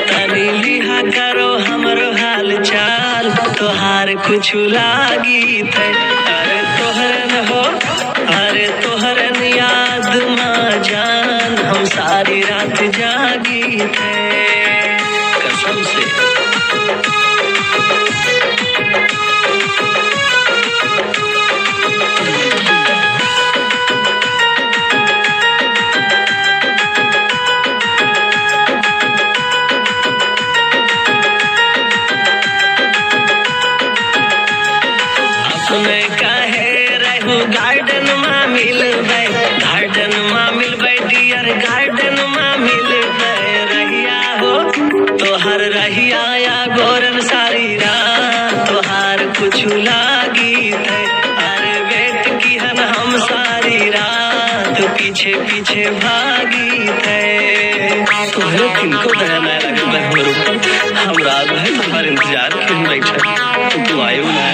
तनी लिहा करो हमरो हाल चाल, तोहार कुछ लागी थे। अरे तोहरन हो, अरे तोहरन याद माँ जान, हम सारी रात जागी थे कसम से। अपने काहे रहू गार्डन में मिलबै, गार्डन में मिलबै डियर, गार्डन में मिलबै। रहिया हो तोहर रहिया या गोरन सारी रात, तोहार कुछ लागी थे। अरे वेट किहन हम सारी रात, पीछे पीछे भागी थे। तोहरे किनको दया ना लगल बा हमर ऊपर, हम रात भर तुम्हार इंतजार क्यों बैठल, तू आयो ना।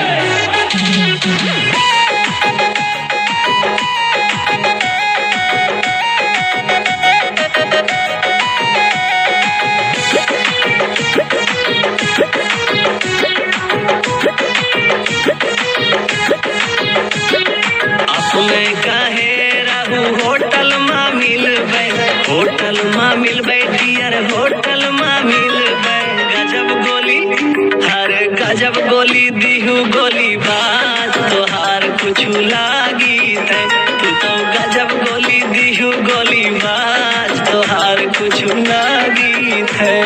अपने काहे रहू होटल में मिलबै, होटल में मिलबै डियर, होटल में मिलबै। गजब गोली, हर गजब गोली दीहू गोली बाज, तोहार कुछ लागी थे। तू तो गजब गोली दीहू गोली बाज, तोहार कुछ लागी थे।